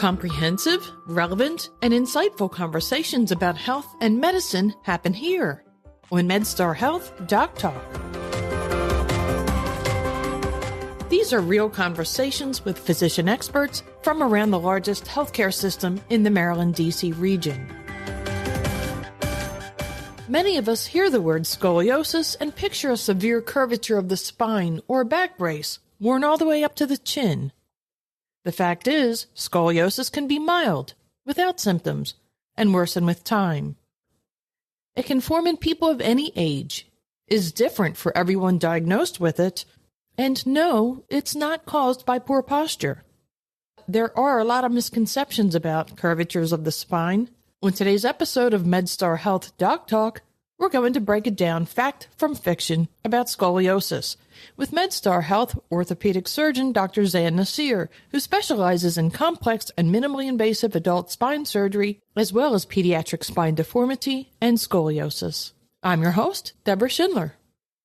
Comprehensive, relevant, and insightful conversations about health and medicine happen here on MedStar Health DocTalk. These are real conversations with physician experts from around the largest healthcare system in the Maryland, D.C. region. Many of us hear the word scoliosis and picture a severe curvature of the spine or back brace worn all the way up to the chin. The fact is, scoliosis can be mild, without symptoms, and worsen with time. It can form in people of any age, is different for everyone diagnosed with it, and no, it's not caused by poor posture. There are a lot of misconceptions about curvatures of the spine. On today's episode of MedStar Health DocTalk, we're going to break it down fact from fiction about scoliosis with MedStar Health orthopedic surgeon Dr. Zan Naseer, who specializes in complex and minimally invasive adult spine surgery, as well as pediatric spine deformity and scoliosis. I'm your host, Debra Schindler.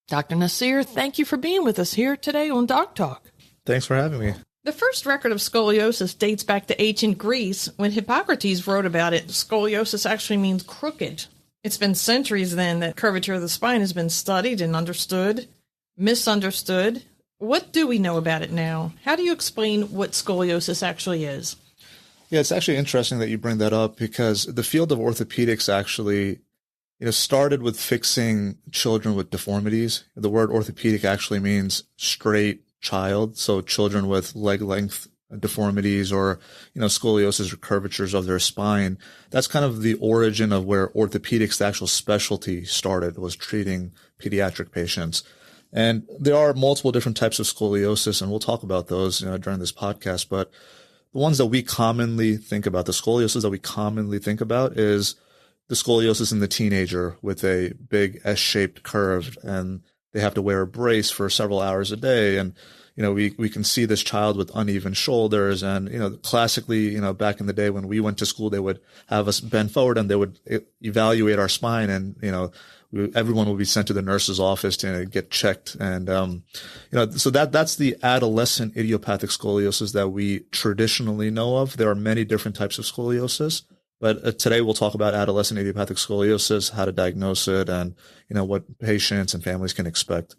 Dr. Naseer, thank you for being with us here today on DocTalk. Thanks for having me. The first record of scoliosis dates back to ancient Greece. When Hippocrates wrote about it, scoliosis actually means crooked. It's been centuries then that curvature of the spine has been studied and understood, misunderstood. What do we know about it now? How do you explain what scoliosis actually is? Yeah, it's actually interesting that you bring that up because the field of orthopedics actually started with fixing children with deformities. The word orthopedic actually means straight child, so children with leg length deformities or, scoliosis or curvatures of their spine. That's kind of the origin of where orthopedics, the actual specialty, started, was treating pediatric patients. And there are multiple different types of scoliosis, and we'll talk about those during this podcast. But the ones that we commonly think about, the scoliosis that we commonly think about is the scoliosis in the teenager with a big S-shaped curve, and they have to wear a brace for several hours a day. And we can see this child with uneven shoulders. And, classically, back in the day when we went to school, they would have us bend forward and they would evaluate our spine. And, everyone would be sent to the nurse's office to get checked. And, so that's the adolescent idiopathic scoliosis that we traditionally know of. There are many different types of scoliosis. But today we'll talk about adolescent idiopathic scoliosis, how to diagnose it, and, what patients and families can expect.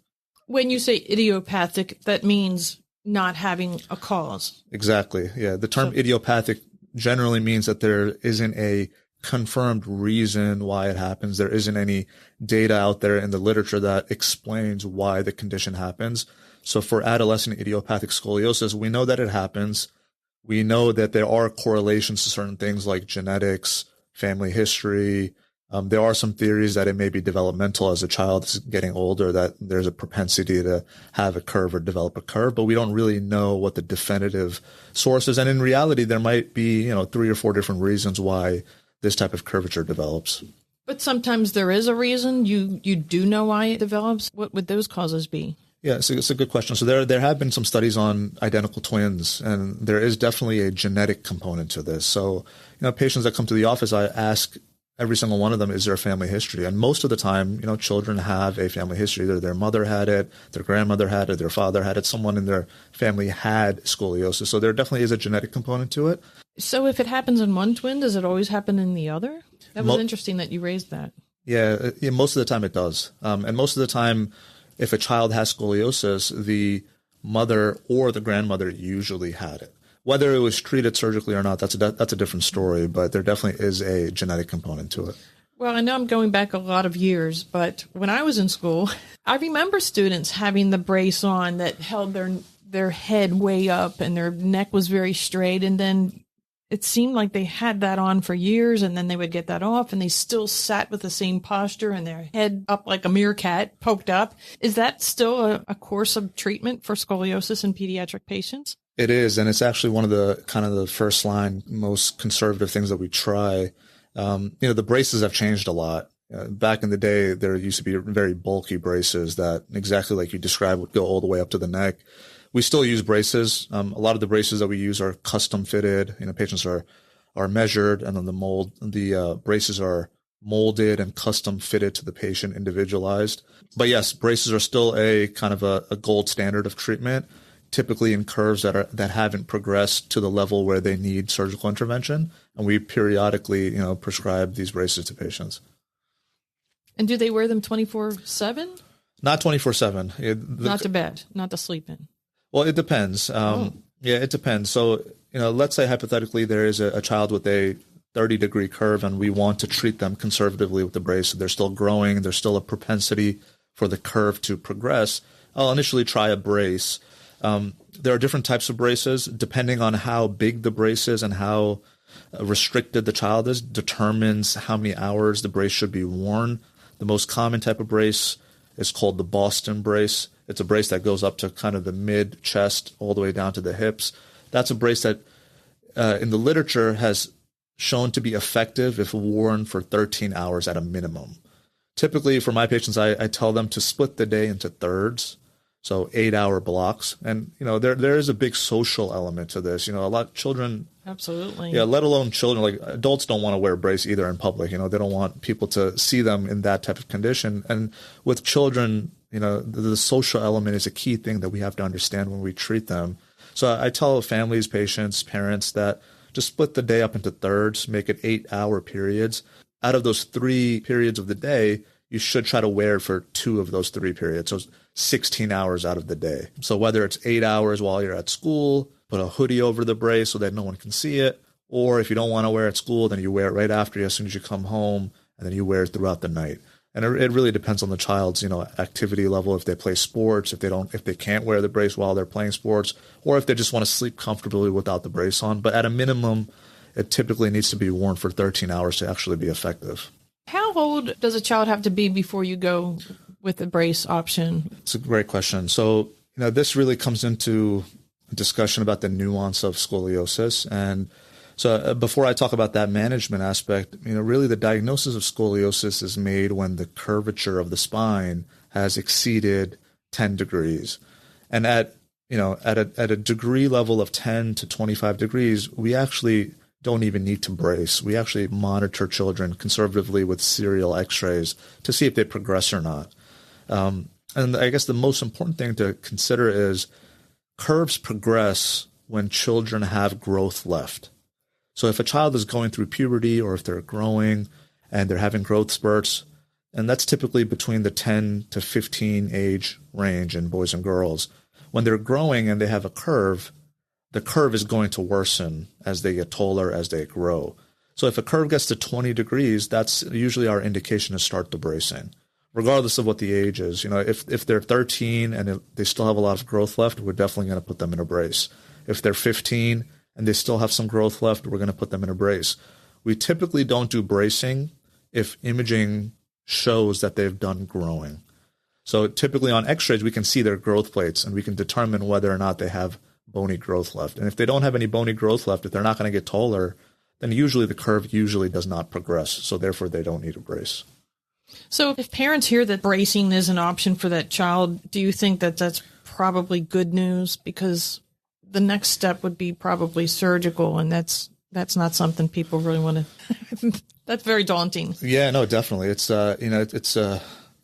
When you say idiopathic, that means not having a cause. Exactly. Yeah. The term idiopathic generally means that there isn't a confirmed reason why it happens. There isn't any data out there in the literature that explains why the condition happens. So for adolescent idiopathic scoliosis, we know that it happens. We know that there are correlations to certain things like genetics, family history. There are some theories that it may be developmental as a child is getting older, that there's a propensity to have a curve or develop a curve, but we don't really know what the definitive source is. And in reality, there might be, 3 or 4 different reasons why this type of curvature develops. But sometimes there is a reason. You do know why it develops. What would those causes be? Yeah, so it's a good question. So there have been some studies on identical twins, and there is definitely a genetic component to this. So, patients that come to the office, I ask every single one of them, is there a family history? And most of the time, children have a family history. Either their mother had it, their grandmother had it, their father had it, someone in their family had scoliosis. So there definitely is a genetic component to it. So if it happens in one twin, does it always happen in the other? That was interesting that you raised that. Yeah, most of the time it does. And most of the time, if a child has scoliosis, the mother or the grandmother usually had it. Whether it was treated surgically or not, that's a different story, but there definitely is a genetic component to it. Well, I know I'm going back a lot of years, but when I was in school, I remember students having the brace on that held their head way up and their neck was very straight, and then it seemed like they had that on for years, and then they would get that off, and they still sat with the same posture and their head up like a meerkat, poked up. Is that still a course of treatment for scoliosis in pediatric patients? It is, and it's actually one of the kind of the first line, most conservative things that we try. The braces have changed a lot. Back in the day, there used to be very bulky braces that, exactly like you described, would go all the way up to the neck. We still use braces. A lot of the braces that we use are custom fitted. Patients are measured, and then the braces are molded and custom fitted to the patient, individualized. But yes, braces are still a kind of a gold standard of treatment. typically in curves that haven't progressed to the level where they need surgical intervention. And we periodically, prescribe these braces to patients. And do they wear them 24/7? Not 24/7. Not to bed, not to sleep in. Well, it depends. Yeah, it depends. So, let's say hypothetically there is a child with a 30-degree curve and we want to treat them conservatively with the brace. So they're still growing. There's still a propensity for the curve to progress. I'll initially try a brace. There are different types of braces. Depending on how big the brace is and how restricted the child is, determines how many hours the brace should be worn. The most common type of brace is called the Boston brace. It's a brace that goes up to kind of the mid-chest all the way down to the hips. That's a brace that in the literature has shown to be effective if worn for 13 hours at a minimum. Typically, for my patients, I tell them to split the day into thirds, so 8-hour blocks. And, there is a big social element to this. A lot of children... Absolutely. Yeah, let alone children. Like adults don't want to wear a brace either in public. They don't want people to see them in that type of condition. And with children, the social element is a key thing that we have to understand when we treat them. So I tell families, patients, parents that just split the day up into thirds, make it 8-hour periods. Out of those 3 periods of the day, you should try to wear it for 2 of those 3 periods. So 16 hours out of the day. So whether it's 8 hours while you're at school, put a hoodie over the brace so that no one can see it. Or if you don't want to wear it at school, then you wear it right after you as soon as you come home, and then you wear it throughout the night. And it really depends on the child's, activity level. If they play sports, if they can't wear the brace while they're playing sports, or if they just want to sleep comfortably without the brace on. But at a minimum, it typically needs to be worn for 13 hours to actually be effective. How old does a child have to be before you go with the brace option? It's a great question. So, this really comes into discussion about the nuance of scoliosis. And so before I talk about that management aspect, really the diagnosis of scoliosis is made when the curvature of the spine has exceeded 10 degrees. And at a degree level of 10 to 25 degrees, we actually don't even need to brace. We actually monitor children conservatively with serial x-rays to see if they progress or not. And I guess the most important thing to consider is curves progress when children have growth left. So if a child is going through puberty or if they're growing and they're having growth spurts, and that's typically between the 10 to 15 age range in boys and girls, when they're growing and they have a curve, the curve is going to worsen as they get taller, as they grow. So if a curve gets to 20 degrees, that's usually our indication to start the bracing, regardless of what the age is. If they're 13 and they still have a lot of growth left, we're definitely going to put them in a brace. If they're 15 and they still have some growth left, we're going to put them in a brace. We typically don't do bracing if imaging shows that they've done growing. So typically on x-rays, we can see their growth plates and we can determine whether or not they have bony growth left. And if they don't have any bony growth left, if they're not going to get taller, then usually the curve does not progress. So therefore, they don't need a brace. So if parents hear that bracing is an option for that child, do you think that that's probably good news? Because the next step would be probably surgical, and that's not something people really want to. That's very daunting. Yeah, no, definitely. It's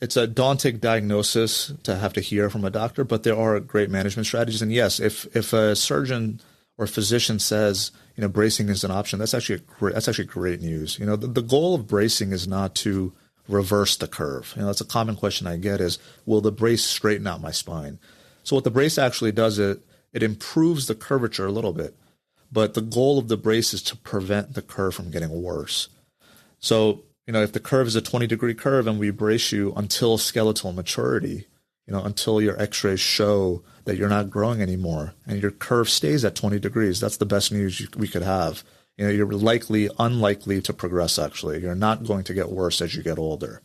it's a daunting diagnosis to have to hear from a doctor, but there are great management strategies. And yes, if a surgeon or physician says, bracing is an option, that's actually great news. The goal of bracing is not to reverse the curve. That's a common question I get is, will the brace straighten out my spine? So what the brace actually does, it improves the curvature a little bit, but the goal of the brace is to prevent the curve from getting worse. So, if the curve is a 20-degree curve and we brace you until skeletal maturity, until your x-rays show that you're not growing anymore and your curve stays at 20 degrees, that's the best news we could have. You're unlikely to progress, actually. You're not going to get worse as you get older.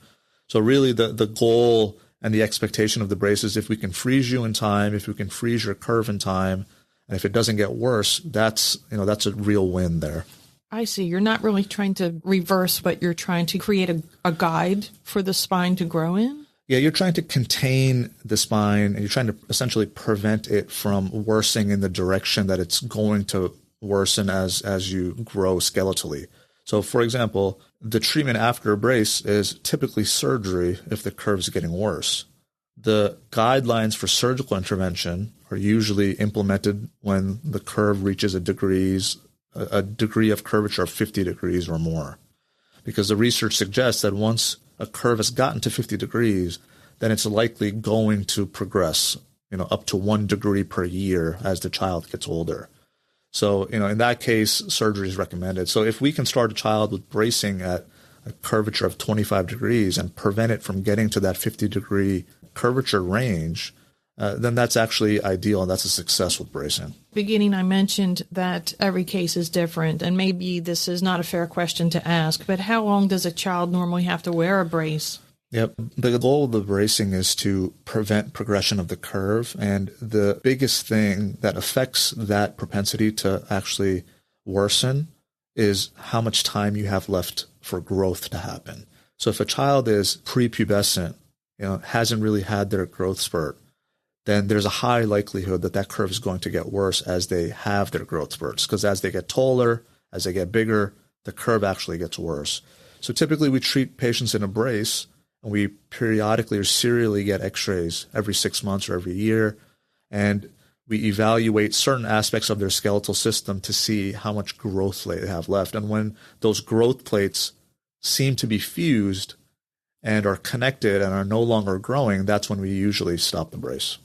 So really the goal and the expectation of the brace is if we can freeze you in time, if we can freeze your curve in time, and if it doesn't get worse, that's a real win there. I see. You're not really trying to reverse, but you're trying to create a guide for the spine to grow in? Yeah, you're trying to contain the spine, and you're trying to essentially prevent it from worsening in the direction that it's going to worsen as you grow skeletally. So, for example, the treatment after a brace is typically surgery if the curve is getting worse. The guidelines for surgical intervention are usually implemented when the curve reaches a degree of curvature of 50 degrees or more. Because the research suggests that once a curve has gotten to 50 degrees, then it's likely going to progress, up to 1 degree per year as the child gets older. So, in that case, surgery is recommended. So if we can start a child with bracing at a curvature of 25 degrees and prevent it from getting to that 50-degree curvature range, then that's actually ideal, and that's a success with bracing. Beginning, I mentioned that every case is different, and maybe this is not a fair question to ask, but how long does a child normally have to wear a brace? Yep. The goal of the bracing is to prevent progression of the curve, and the biggest thing that affects that propensity to actually worsen is how much time you have left for growth to happen. So if a child is prepubescent, hasn't really had their growth spurt, then there's a high likelihood that that curve is going to get worse as they have their growth spurts, because as they get taller, as they get bigger, the curve actually gets worse. So typically we treat patients in a brace, and we periodically or serially get x-rays every 6 months or every year, and we evaluate certain aspects of their skeletal system to see how much growth they have left. And when those growth plates seem to be fused and are connected and are no longer growing, that's when we usually stop the brace.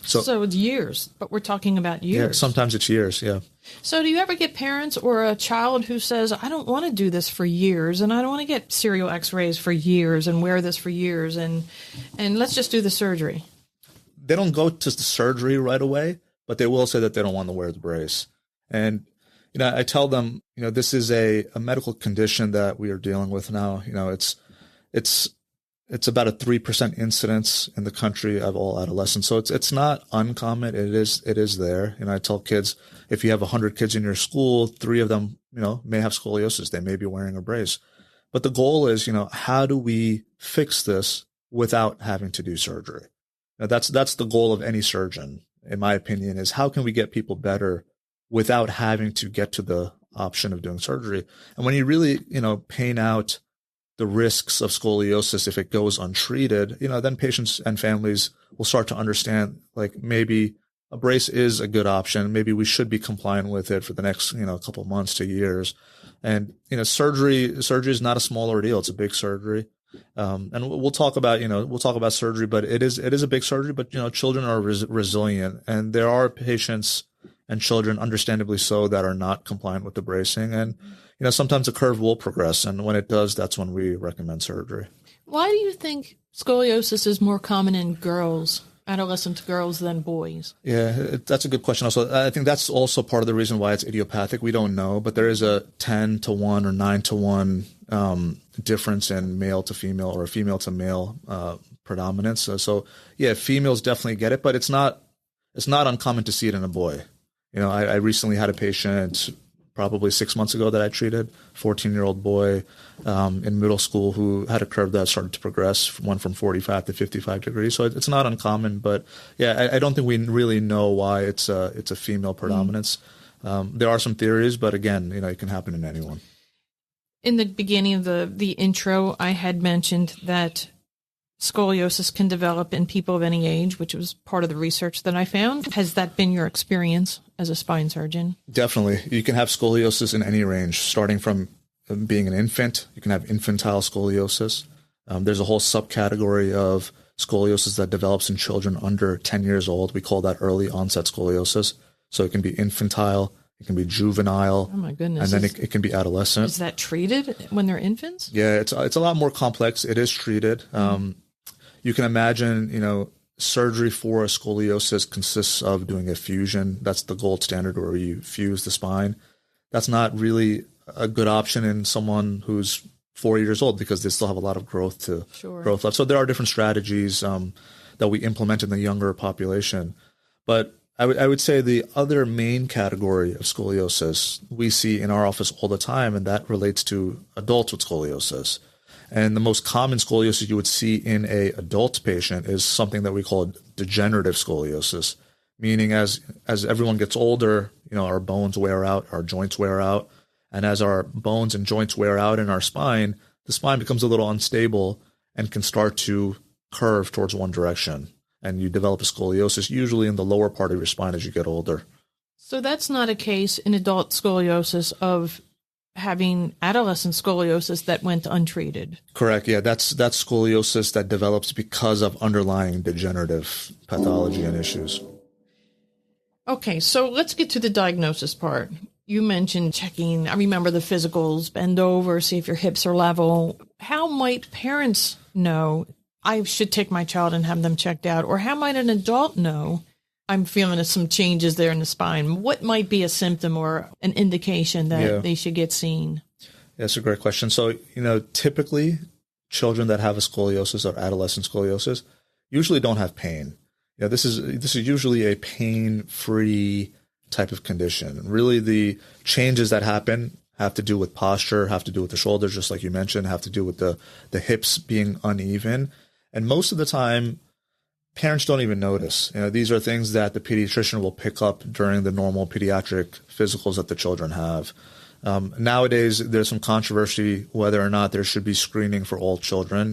So it's years, but we're talking about years. Yeah, sometimes it's years, yeah. So do you ever get parents or a child who says, I don't want to do this for years, and I don't want to get serial x-rays for years and wear this for years, and let's just do the surgery? They don't go to the surgery right away, but they will say that they don't want to wear the brace. And, I tell them, this is a medical condition that we are dealing with now. It's about a 3% incidence in the country of all adolescents. So it's not uncommon. It is there. I tell kids, if you have 100 kids in your school, 3 of them, may have scoliosis. They may be wearing a brace. But the goal is, how do we fix this without having to do surgery? Now, that's the goal of any surgeon, in my opinion, is how can we get people better without having to get to the option of doing surgery? And when you really, paint out the risks of scoliosis if it goes untreated, then patients and families will start to understand, like, maybe a brace is a good option. Maybe we should be compliant with it for the next, couple of months to years. And, surgery is not a small ordeal. It's a big surgery. And we'll talk about surgery, but it is a big surgery, but, children are resilient, and there are patients and children, understandably so, that are not compliant with the bracing. And, sometimes the curve will progress. And when it does, that's when we recommend surgery. Why do you think scoliosis is more common in girls, adolescent girls, than boys? Yeah, that's a good question. Also, I think that's also part of the reason why it's idiopathic. We don't know, but there is a 10-to-1 or 9-to-1 difference in male to female or female to male predominance. So yeah, females definitely get it, but it's not uncommon to see it in a boy. I recently had a patient probably 6 months ago that I treated, 14-year-old boy in middle school who had a curve that started to progress, went from 45 to 55 degrees. So it's not uncommon, but yeah, I don't think we really know why it's a female predominance. There are some theories, but again, it can happen in anyone. In the beginning of the intro, I had mentioned that scoliosis can develop in people of any age, which was part of the research that I found. Has that been your experience as a spine surgeon? Definitely. You can have scoliosis in any range, starting from being an infant. You can have infantile scoliosis. There's a whole subcategory of scoliosis that develops in children under 10 years old. We call that early onset scoliosis. So it can be infantile, it can be juvenile. Oh my goodness. And then it can be adolescent. Is that treated when they're infants? Yeah, it's a lot more complex. It is treated. You can imagine, surgery for a scoliosis consists of doing a fusion. That's the gold standard, where you fuse the spine. That's not really a good option in someone who's 4 years old, because they still have a lot of growth left. So there are different strategies that we implement in the younger population. But I would say the other main category of scoliosis we see in our office all the time, and that relates to adults with scoliosis. And the most common scoliosis you would see in a adult patient is something that we call degenerative scoliosis, meaning as everyone gets older, our bones wear out, our joints wear out. And as our bones and joints wear out in our spine, the spine becomes a little unstable and can start to curve towards one direction. And you develop a scoliosis usually in the lower part of your spine as you get older. So that's not a case in adult scoliosis of having adolescent scoliosis that went untreated. Correct. Yeah, that's scoliosis that develops because of underlying degenerative pathology and issues. Okay, so let's get to the diagnosis part. You mentioned checking, I remember the physicals, bend over, see if your hips are level. How might parents know I should take my child and have them checked out? Or how might an adult know I'm feeling some changes there in the spine? What might be a symptom or an indication that they should get seen? That's a great question. So, typically children that have a scoliosis or adolescent scoliosis usually don't have pain. This is usually a pain-free type of condition. Really, the changes that happen have to do with posture, have to do with the shoulders, just like you mentioned, have to do with the hips being uneven. And most of the time, parents don't even notice. These are things that the pediatrician will pick up during the normal pediatric physicals that the children have. Nowadays, there's some controversy whether or not there should be screening for all children.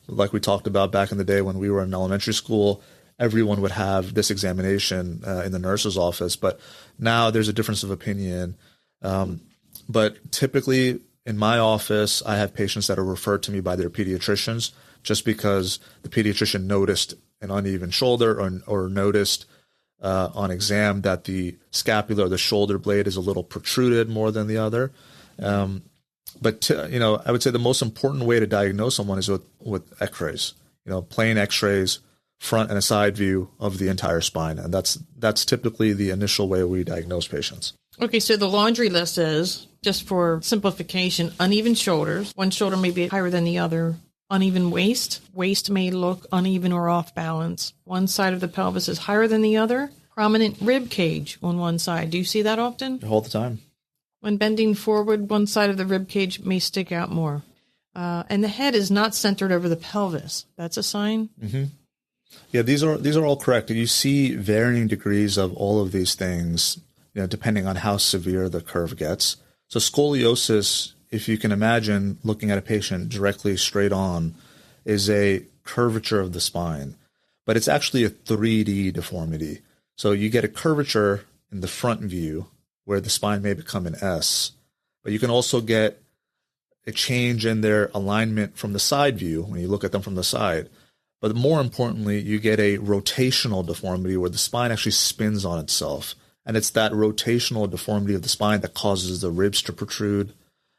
Like we talked about back in the day when we were in elementary school, everyone would have this examination in the nurse's office. But now there's a difference of opinion. But typically in my office, I have patients that are referred to me by their pediatricians just because the pediatrician noticed an uneven shoulder or noticed on exam that the scapula or the shoulder blade is a little protruded more than the other. But I would say the most important way to diagnose someone is with x-rays, plain x-rays, front and a side view of the entire spine. And that's typically the initial way we diagnose patients. Okay, so the laundry list is, just for simplification, uneven shoulders. One shoulder may be higher than the other. Uneven waist. Waist may look uneven or off balance. One side of the pelvis is higher than the other. Prominent rib cage on one side. Do you see that often? All the time. When bending forward, one side of the rib cage may stick out more. And the head is not centered over the pelvis. That's a sign? Mm-hmm. Yeah, these are all correct. You see varying degrees of all of these things, depending on how severe the curve gets. So scoliosis, if you can imagine looking at a patient directly straight on, is a curvature of the spine, but it's actually a 3D deformity. So you get a curvature in the front view where the spine may become an S, but you can also get a change in their alignment from the side view when you look at them from the side. But more importantly, you get a rotational deformity where the spine actually spins on itself. And it's that rotational deformity of the spine that causes the ribs to protrude,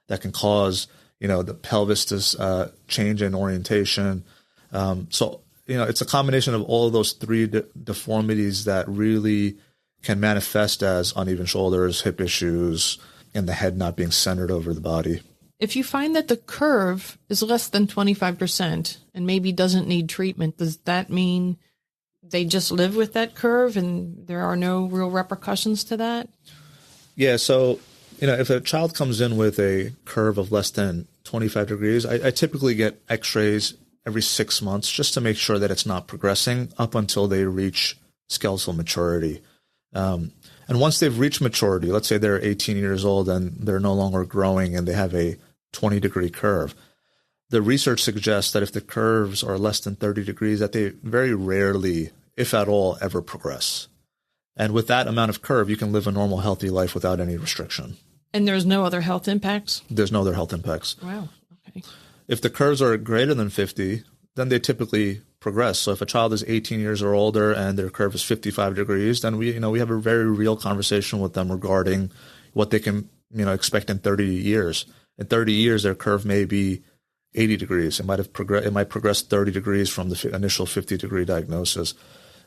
that can cause, the pelvis to change in orientation. So it's a combination of all of those three deformities that really can manifest as uneven shoulders, hip issues, and the head not being centered over the body. If you find that the curve is less than 25% and maybe doesn't need treatment, does that mean they just live with that curve and there are no real repercussions to that? Yeah, so if a child comes in with a curve of less than 25 degrees, I typically get x-rays every 6 months just to make sure that it's not progressing up until they reach skeletal maturity. And once they've reached maturity, let's say they're 18 years old and they're no longer growing and they have a 20-degree curve, the research suggests that if the curves are less than 30 degrees, that they very rarely, if at all, ever progress. And with that amount of curve, you can live a normal, healthy life without any restriction. And there's no other health impacts? There's no other health impacts. Wow. Okay. If the curves are greater than 50, then they typically progress. So if a child is 18 years or older and their curve is 55 degrees, then we have a very real conversation with them regarding what they can, expect in 30 years. In 30 years, their curve may be 80 degrees. It might progress 30 degrees from the initial 50-degree diagnosis.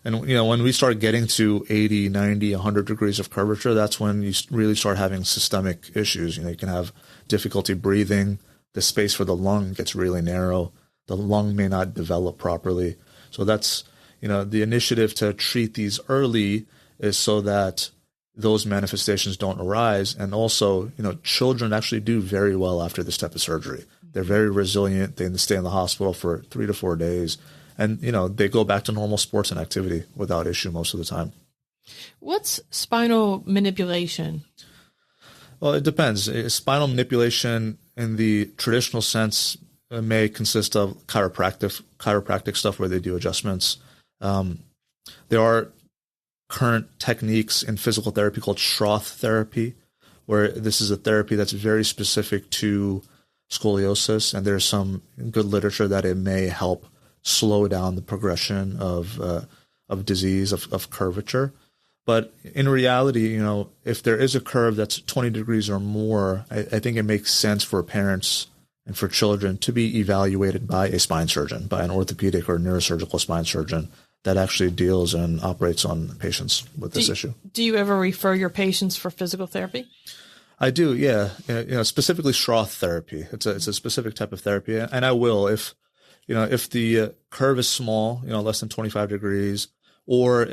And, when we start getting to 80, 90, 100 degrees of curvature, that's when you really start having systemic issues. You can have difficulty breathing. The space for the lung gets really narrow. The lung may not develop properly. So that's, the initiative to treat these early is so that those manifestations don't arise. And also, children actually do very well after this type of surgery. They're very resilient. They stay in the hospital for 3 to 4 days. And, they go back to normal sports and activity without issue most of the time. What's spinal manipulation? Well, it depends. Spinal manipulation in the traditional sense may consist of chiropractic stuff where they do adjustments. There are current techniques in physical therapy called Schroth therapy, where this is a therapy that's very specific to scoliosis, and there's some good literature that it may help slow down the progression of disease, of curvature. But in reality, if there is a curve that's 20 degrees or more, I think it makes sense for parents and for children to be evaluated by a spine surgeon, by an orthopedic or neurosurgical spine surgeon that actually deals and operates on patients with this issue. Do you ever refer your patients for physical therapy? I do, yeah. Specifically Schroth therapy. It's a specific type of therapy, and I will if the curve is small, less than 25 degrees, or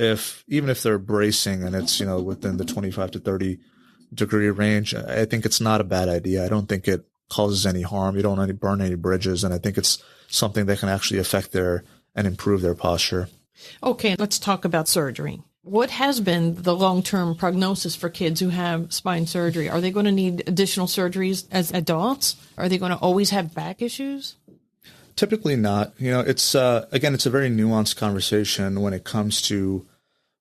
even if they're bracing and it's within the 25 to 30 degree range, I think it's not a bad idea. I don't think it causes any harm. You don't want to burn any bridges, and I think it's something that can actually affect and improve their posture. Okay, let's talk about surgery. What has been the long-term prognosis for kids who have spine surgery? Are they going to need additional surgeries as adults? Are they going to always have back issues? Typically not. It's again, it's a very nuanced conversation when it comes to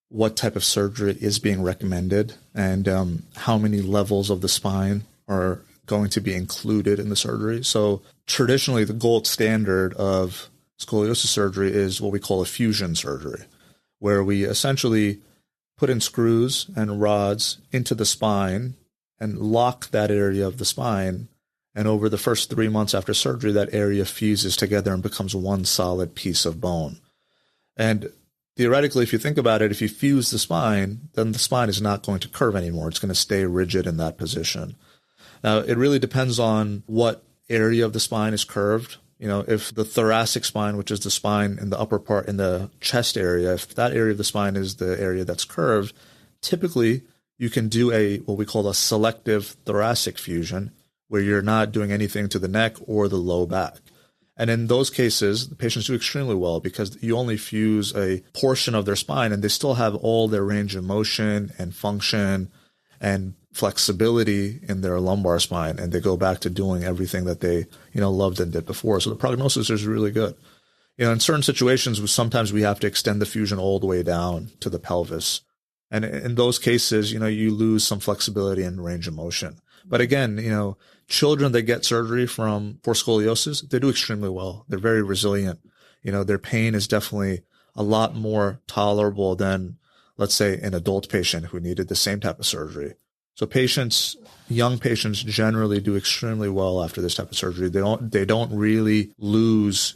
what type of surgery is being recommended and how many levels of the spine are going to be included in the surgery. So traditionally, the gold standard of scoliosis surgery is what we call a fusion surgery, where we essentially put in screws and rods into the spine and lock that area of the spine. And over the first 3 months after surgery, that area fuses together and becomes one solid piece of bone. And theoretically, if you think about it, if you fuse the spine, then the spine is not going to curve anymore. It's going to stay rigid in that position. Now, it really depends on what area of the spine is curved. If the thoracic spine, which is the spine in the upper part, in the chest area, if that area of the spine is the area that's curved, typically you can do what we call a selective thoracic fusion, where you're not doing anything to the neck or the low back. And in those cases, the patients do extremely well because you only fuse a portion of their spine and they still have all their range of motion and function and flexibility in their lumbar spine, and they go back to doing everything that they loved and did before. So the prognosis is really good. In certain situations, sometimes we have to extend the fusion all the way down to the pelvis, and in those cases, you lose some flexibility and range of motion. But again, children that get surgery for scoliosis, they do extremely well. They're very resilient. Their pain is definitely a lot more tolerable than, let's say, an adult patient who needed the same type of surgery. So young patients generally do extremely well after this type of surgery. They don't really lose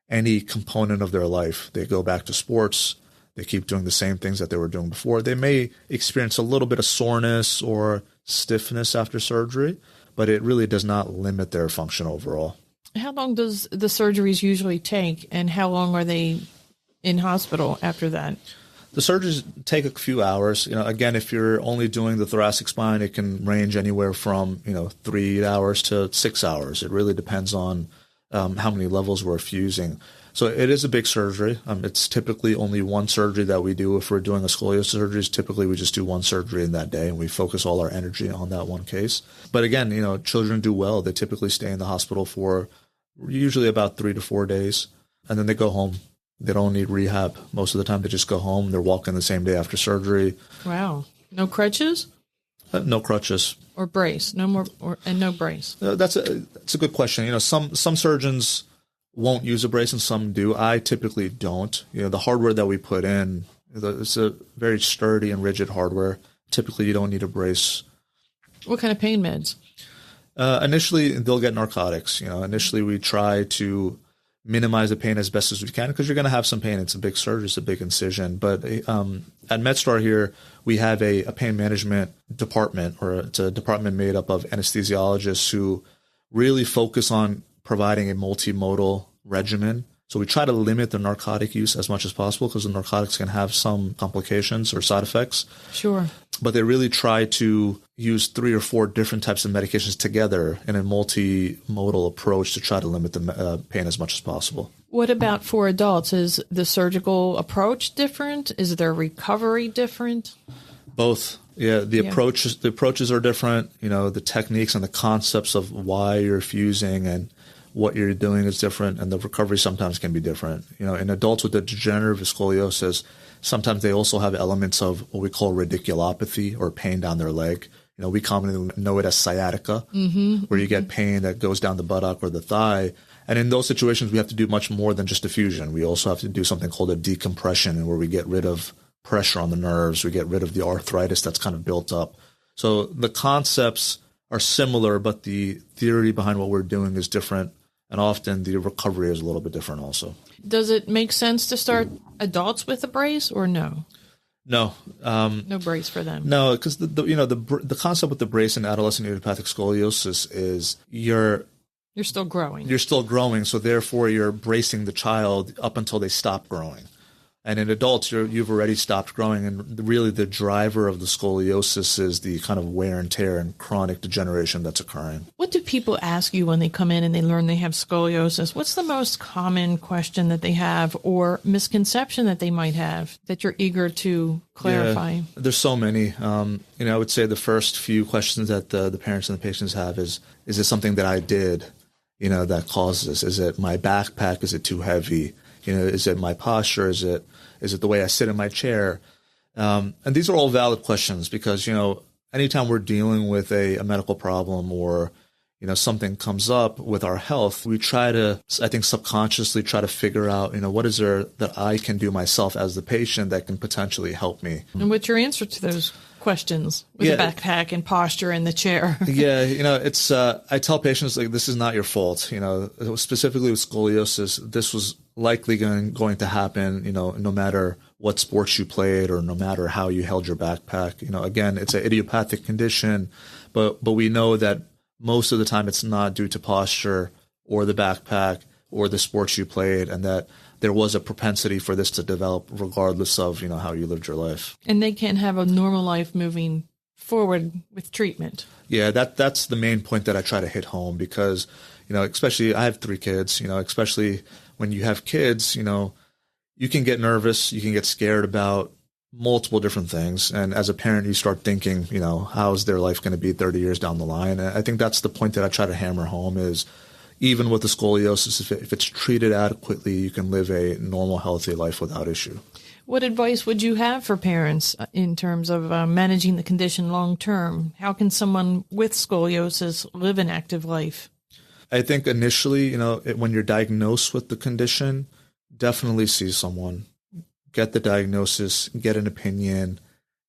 any component of their life. They go back to sports. They keep doing the same things that they were doing before. They may experience a little bit of soreness or stiffness after surgery, but it really does not limit their function overall. How long does the surgeries usually take, and how long are they in hospital after that? The surgeries take a few hours. Again, if you're only doing the thoracic spine, it can range anywhere from 3 hours to 6 hours. It really depends on how many levels we're fusing. So it is a big surgery. It's typically only one surgery that we do. If we're doing a scoliosis surgery, typically we just do one surgery in that day, and we focus all our energy on that one case. But again, children do well. They typically stay in the hospital for usually about 3 to 4 days, and then they go home. They don't need rehab. Most of the time, they just go home. They're walking the same day after surgery. Wow. No crutches? No crutches. Or brace? No more, and no brace? That's a good question. Some surgeons won't use a brace and some do. I typically don't. The hardware that we put in, it's a very sturdy and rigid hardware. Typically, you don't need a brace. What kind of pain meds? Initially, they'll get narcotics. Initially, we try to minimize the pain as best as we can because you're going to have some pain. It's a big surgery. It's a big incision. But at MedStar here, we have a pain management department, or it's a department made up of anesthesiologists who really focus on providing a multimodal regimen. So we try to limit the narcotic use as much as possible because the narcotics can have some complications or side effects. Sure. But they really try to use 3 or 4 different types of medications together in a multimodal approach to try to limit the pain as much as possible. What about for adults? Is the surgical approach different? Is their recovery different? Both. Yeah, the approaches are different. The techniques and the concepts of why you're fusing and what you're doing is different, and the recovery sometimes can be different. In adults with the degenerative scoliosis, sometimes they also have elements of what we call radiculopathy, or pain down their leg. We commonly know it as sciatica, where you get pain that goes down the buttock or the thigh. And in those situations, we have to do much more than just a fusion. We also have to do something called a decompression, where we get rid of pressure on the nerves. We get rid of the arthritis that's kind of built up. So the concepts are similar, but the theory behind what we're doing is different. And often the recovery is a little bit different also. Does it make sense to start adults with a brace or no? No. No brace for them. No, because the concept with the brace in adolescent idiopathic scoliosis is you're still growing. You're still growing, so therefore you're bracing the child up until they stop growing. And in adults, you've already stopped growing, and really the driver of the scoliosis is the kind of wear and tear and chronic degeneration that's occurring. What do people ask you when they come in and they learn they have scoliosis? What's the most common question that they have, or misconception that they might have that you're eager to clarify? Yeah, there's so many. I would say the first few questions that the parents and the patients have is it something that I did, that causes this? Is it my backpack? Is it too heavy? Is it my posture? Is it the way I sit in my chair? And these are all valid questions because, anytime we're dealing with a medical problem or, something comes up with our health, we try to, I think, subconsciously try to figure out, what is there that I can do myself as the patient that can potentially help me? And what's your answer to those questions with the backpack and posture and the chair? It's, I tell patients, this is not your fault. Specifically with scoliosis, this was likely going to happen, no matter what sports you played or no matter how you held your backpack. Again, it's an idiopathic condition, but we know that most of the time it's not due to posture or the backpack or the sports you played, and that there was a propensity for this to develop regardless of, how you lived your life. And they can have a normal life moving forward with treatment. Yeah, that's the main point that I try to hit home because, especially I have 3 kids, especially when you have kids, you can get nervous, you can get scared about multiple different things. And as a parent, you start thinking, how's their life going to be 30 years down the line? And I think that's the point that I try to hammer home is even with the scoliosis, if it's treated adequately, you can live a normal, healthy life without issue. What advice would you have for parents in terms of managing the condition long term? How can someone with scoliosis live an active life? I think initially, when you're diagnosed with the condition, definitely see someone. Get the diagnosis, get an opinion,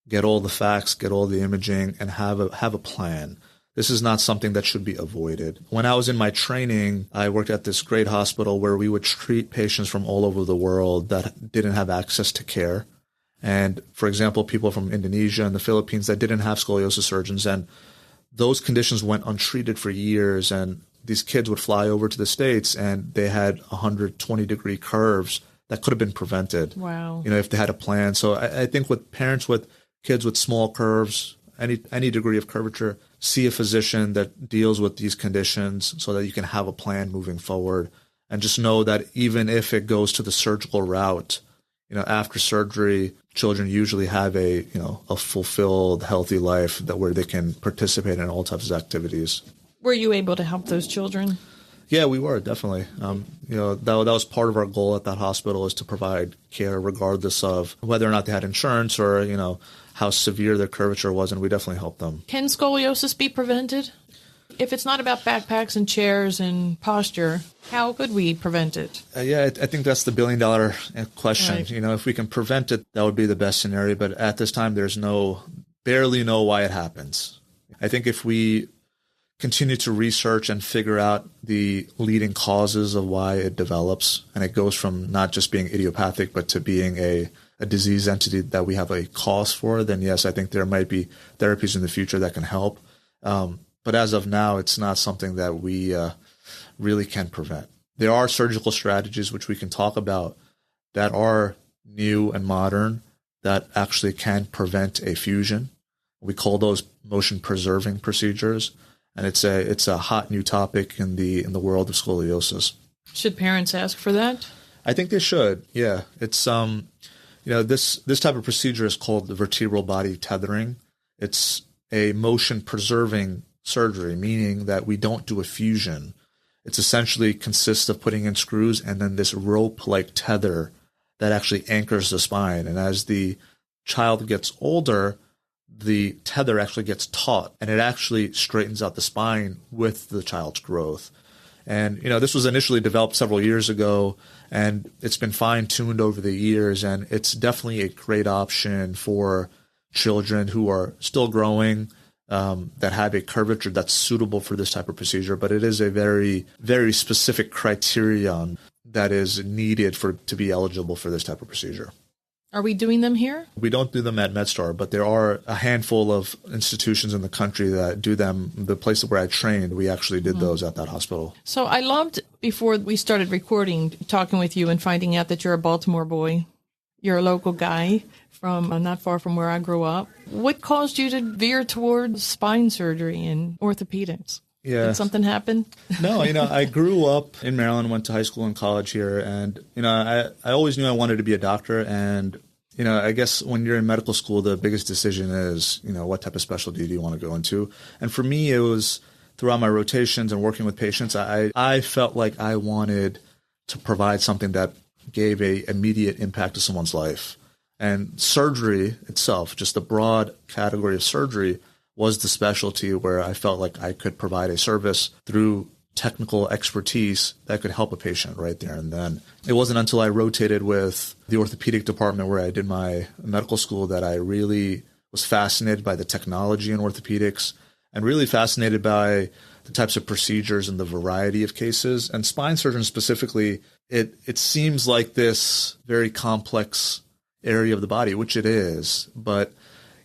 get all the facts, get all the imaging, and have a plan. This is not something that should be avoided. When I was in my training, I worked at this great hospital where we would treat patients from all over the world that didn't have access to care. And for example, people from Indonesia and the Philippines that didn't have scoliosis surgeons, and those conditions went untreated for years. And these kids would fly over to the States and they had 120-degree curves that could have been prevented. Wow. If they had a plan. So I think with parents with kids with small curves, any degree of curvature, see a physician that deals with these conditions so that you can have a plan moving forward. And just know that even if it goes to the surgical route, after surgery, children usually have a fulfilled, healthy life where they can participate in all types of activities. Were you able to help those children? Yeah, we were, definitely. That was part of our goal at that hospital, is to provide care regardless of whether or not they had insurance or, how severe their curvature was, and we definitely helped them. Can scoliosis be prevented? If it's not about backpacks and chairs and posture, how could we prevent it? I think that's the billion-dollar question. Right. If we can prevent it, that would be the best scenario. But at this time, there's barely know why it happens. I think if we continue to research and figure out the leading causes of why it develops, and it goes from not just being idiopathic, but to being a disease entity that we have a cause for, then yes, I think there might be therapies in the future that can help. But as of now, it's not something that we really can prevent. There are surgical strategies which we can talk about that are new and modern that actually can prevent a fusion. We call those motion preserving procedures, and it's a hot new topic in the world of scoliosis. Should parents ask for that? I think they should. Yeah, it's this type of procedure is called the vertebral body tethering. It's a motion preserving surgery, meaning that we don't do a fusion. It's essentially consists of putting in screws and then this rope-like tether that actually anchors the spine. And as the child gets older, the tether actually gets taut and it actually straightens out the spine with the child's growth. And, this was initially developed several years ago and it's been fine-tuned over the years. And it's definitely a great option for children who are still growing, that have a curvature that's suitable for this type of procedure. But it is a very, very specific criterion that is needed to be eligible for this type of procedure. Are we doing them here? We don't do them at MedStar, but there are a handful of institutions in the country that do them. The place where I trained, we actually did those at that hospital. So I loved, before we started recording, talking with you and finding out that you're a Baltimore boy. You're a local guy from not far from where I grew up. What caused you to veer towards spine surgery and orthopedics? Yeah. Did something happen? No, I grew up in Maryland, went to high school and college here. And, I always knew I wanted to be a doctor. And, I guess when you're in medical school, the biggest decision is, what type of specialty do you want to go into? And for me, it was throughout my rotations and working with patients, I felt like I wanted to provide something that gave a immediate impact to someone's life. And surgery itself, just the broad category of surgery, was the specialty where I felt like I could provide a service through technical expertise that could help a patient right there and then. It wasn't until I rotated with the orthopedic department where I did my medical school that I really was fascinated by the technology in orthopedics and really fascinated by the types of procedures and the variety of cases. And spine surgeons specifically, it seems like this very complex area of the body, which it is, but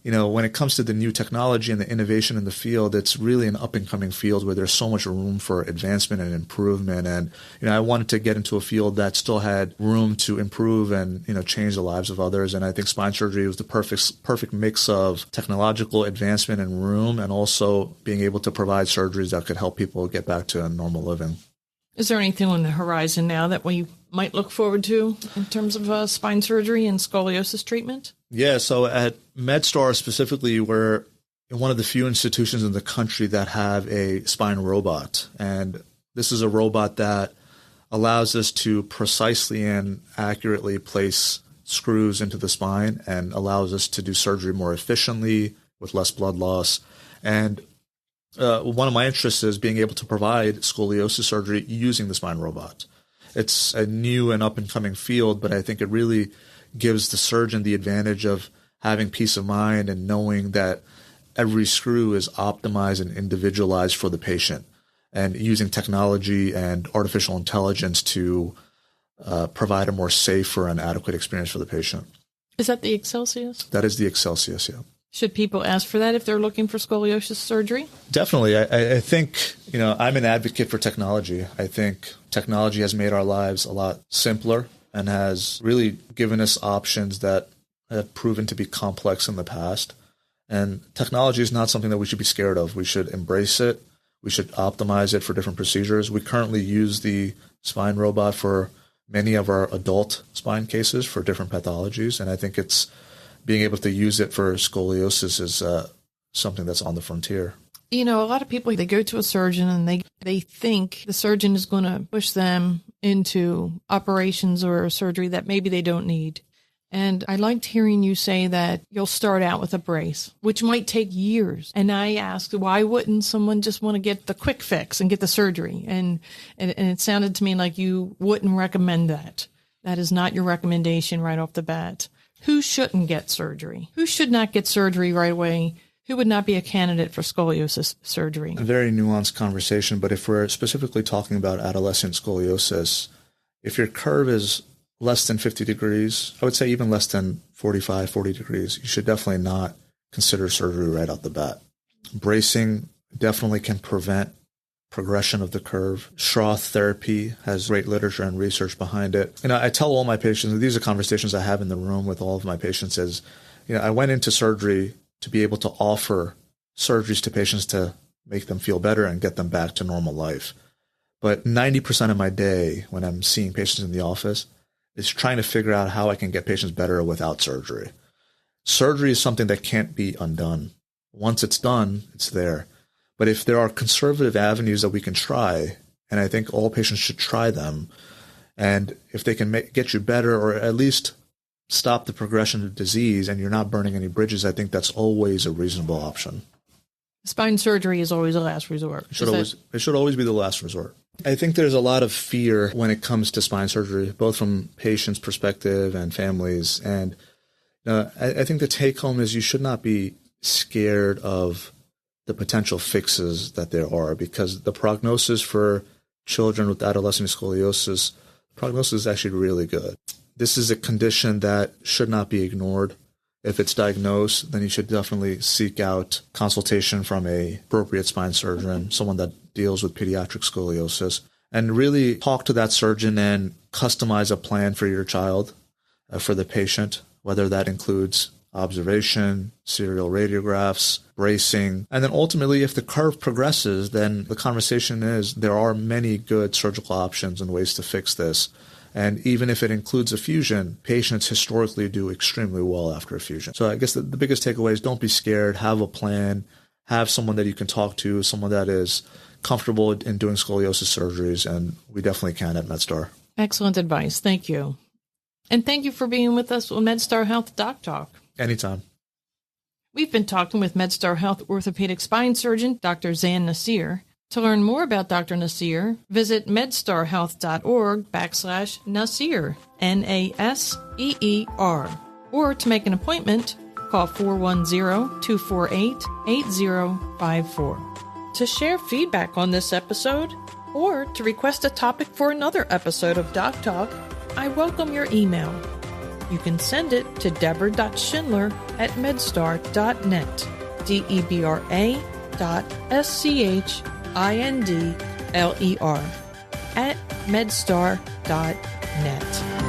when it comes to the new technology and the innovation in the field, it's really an up-and-coming field where there's so much room for advancement and improvement. And, I wanted to get into a field that still had room to improve and, change the lives of others. And I think spine surgery was the perfect mix of technological advancement and room and also being able to provide surgeries that could help people get back to a normal living. Is there anything on the horizon now that we might look forward to in terms of spine surgery and scoliosis treatment? Yeah, so at MedStar specifically, we're one of the few institutions in the country that have a spine robot. And this is a robot that allows us to precisely and accurately place screws into the spine and allows us to do surgery more efficiently with less blood loss. And one of my interests is being able to provide scoliosis surgery using the spine robot. It's a new and up-and-coming field, but I think it really gives the surgeon the advantage of having peace of mind and knowing that every screw is optimized and individualized for the patient, and using technology and artificial intelligence to provide a more safer and adequate experience for the patient. Is that the Excelsius? That is the Excelsius, yeah. Should people ask for that if they're looking for scoliosis surgery? Definitely. I think, I'm an advocate for technology. I think technology has made our lives a lot simpler and has really given us options that have proven to be complex in the past. And technology is not something that we should be scared of. We should embrace it. We should optimize it for different procedures. We currently use the spine robot for many of our adult spine cases for different pathologies. And I think it's being able to use it for scoliosis is something that's on the frontier. A lot of people, they go to a surgeon and they think the surgeon is going to push them into operations or surgery that maybe they don't need. And I liked hearing you say that you'll start out with a brace, which might take years. And I asked, why wouldn't someone just want to get the quick fix and get the surgery? And it sounded to me like you wouldn't recommend that. That is not your recommendation right off the bat. Who shouldn't get surgery? Who should not get surgery right away? Who would not be a candidate for scoliosis surgery? A very nuanced conversation, but if we're specifically talking about adolescent scoliosis, if your curve is less than 50 degrees, I would say even less than 45, 40 degrees, you should definitely not consider surgery right out the bat. Bracing definitely can prevent progression of the curve. Schroth therapy has great literature and research behind it. I tell all my patients, and these are conversations I have in the room with all of my patients, is, I went into surgery to be able to offer surgeries to patients to make them feel better and get them back to normal life. But 90% of my day when I'm seeing patients in the office is trying to figure out how I can get patients better without surgery. Surgery is something that can't be undone. Once it's done, it's there. But if there are conservative avenues that we can try And I think all patients should try them. And if they can get you better or at least stop the progression of disease and you're not burning any bridges, I think that's always a reasonable option. Spine surgery is always a last resort. It should always be the last resort. I think there's a lot of fear when it comes to spine surgery, both from patients' perspective and families. And I think the take home is you should not be scared of the potential fixes that there are, because the prognosis for children with adolescent scoliosis, prognosis is actually really good. This is a condition that should not be ignored. If it's diagnosed, then you should definitely seek out consultation from an appropriate spine surgeon, someone that deals with pediatric scoliosis, and really talk to that surgeon and customize a plan for your child, for the patient, whether that includes observation, serial radiographs, bracing. And then ultimately, if the curve progresses, then the conversation is there are many good surgical options and ways to fix this. And even if it includes a fusion, patients historically do extremely well after a fusion. So I guess the biggest takeaway is don't be scared, have a plan, have someone that you can talk to, someone that is comfortable in doing scoliosis surgeries, and we definitely can at MedStar. Excellent advice. Thank you. And thank you for being with us on MedStar Health DocTalk. Anytime. We've been talking with MedStar Health orthopedic spine surgeon, Dr. Zan Naseer. To learn more about Dr. Naseer, visit medstarhealth.org/Naseer, Naseer. Or to make an appointment, call 410-248-8054. To share feedback on this episode, or to request a topic for another episode of Doc Talk, I welcome your email. You can send it to Debra.Schindler@medstar.net, DEBRA.SCHINDLER @medstar.net.